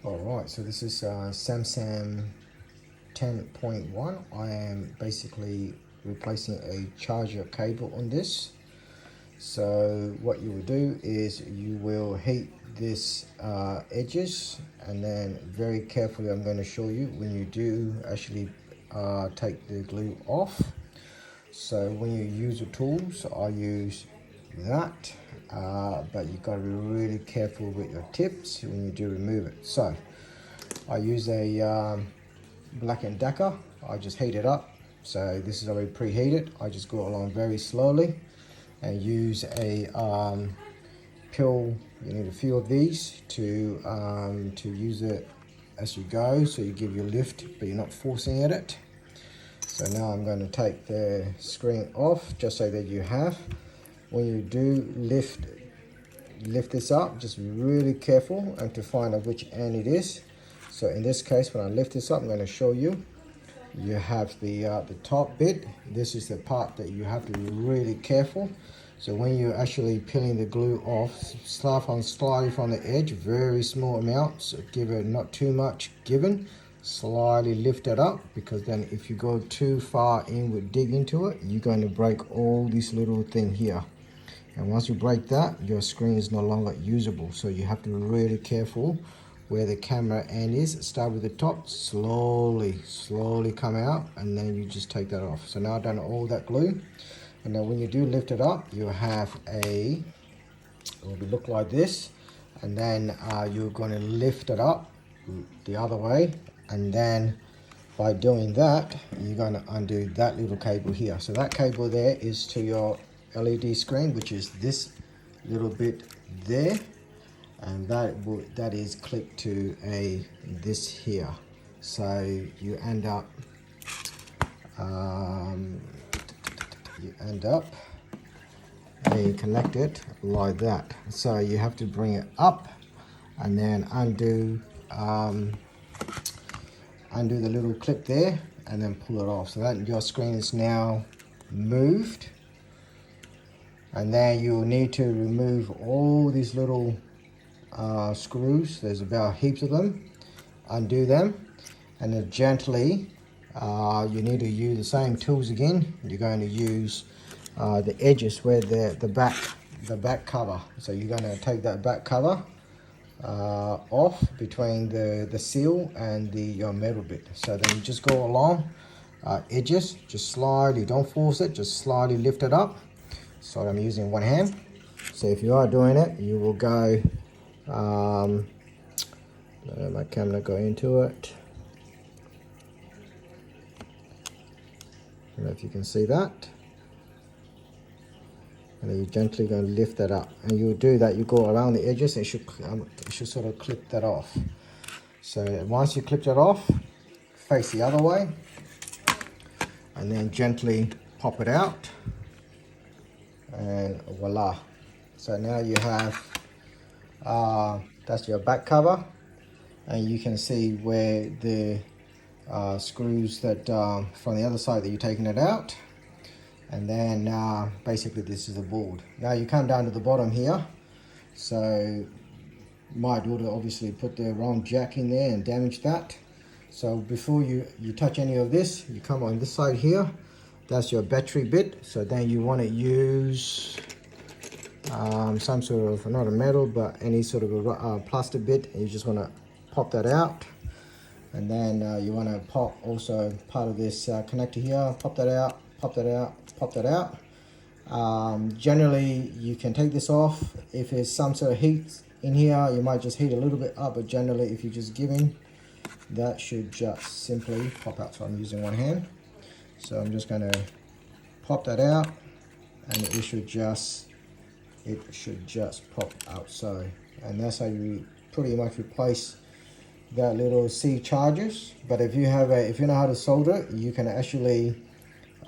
Alright, so this is Samsung 10.1. I am basically replacing a charger cable on this. So what you will do is you will heat this edges, and then very carefully I'm going to show you when you do actually take the glue off. So when you use the tools, I use that, but you got to be really careful with your tips when you do remove it. So I use a Black & Decker. I just heat it up. So this is already preheated. I just go along very slowly and use a pill. You need a few of these to use it as you go. So you give your lift, but you're not forcing at it. So now I'm going to take the screen off just so that you have. When you do lift this up, just be really careful and to find out which end it is. So in this case, when I lift this up, I'm going to show you. You have the top bit. This is the part that you have to be really careful. So when you're actually peeling the glue off, start on slightly from the edge, very small amounts. Give it not too much given. Slightly lift it up, because then if you go too far in with dig into it, you're going to break all this little thing here. And once you break that, your screen is no longer usable. So you have to be really careful where the camera end is. Start with the top, slowly come out, and then you just take that off. So now I've done all that glue. And now when you do lift it up, you have it will look like this. And then you're going to lift it up the other way. And then by doing that, you're going to undo that little cable here. So that cable there is to your LED screen, which is this little bit there, and that is clipped to this here. So you end up connected like that. So you have to bring it up and then undo the little clip there, and then pull it off. So that your screen is now moved. And then you'll need to remove all these little screws. There's about heaps of them. Undo them, and then gently you need to use the same tools again. You're going to use the edges where the back cover. So you're going to take that back cover off between the seal and your metal bit. So then you just go along edges, just slightly, don't force it, just slightly lift it up. So I'm using one hand. So if you are doing it, you will go, let my camera go into it. I don't know if you can see that. And then you're gently going to lift that up. And you'll do that, you go around the edges, and it should sort of clip that off. So once you clip that off, face the other way, and then gently pop it out. And voila. So now you have that's your back cover, and you can see where the screws that from the other side that you're taking it out. And then basically this is the board. Now you come down to the bottom here. So my daughter obviously put the wrong jack in there and damaged that. So before you touch any of this, you come on this side here. That's your battery bit. So then you want to use some sort of, not a metal, but any sort of a plastic bit. And you just want to pop that out. And then you want to pop also part of this connector here. Pop that out, pop that out, pop that out. Generally, you can take this off. If there's some sort of heat in here, you might just heat a little bit up. But generally, if you're just giving, that should just simply pop out. So I'm using one hand. So I'm just going to pop that out, and it should just pop out. So, and that's how you pretty much replace that little C chargers. But if you know how to solder it, you can actually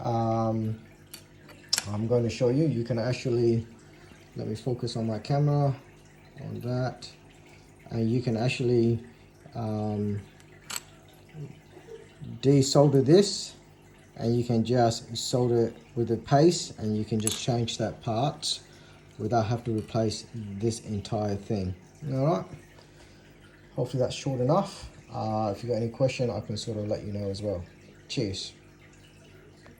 I'm going to show you. You can actually, let me focus on my camera on that, and you can actually desolder this, and you can just solder it with the paste, and you can just change that part without having to replace this entire thing. All right. hopefully that's short enough. If you got any question, I can sort of let you know as well. Cheers.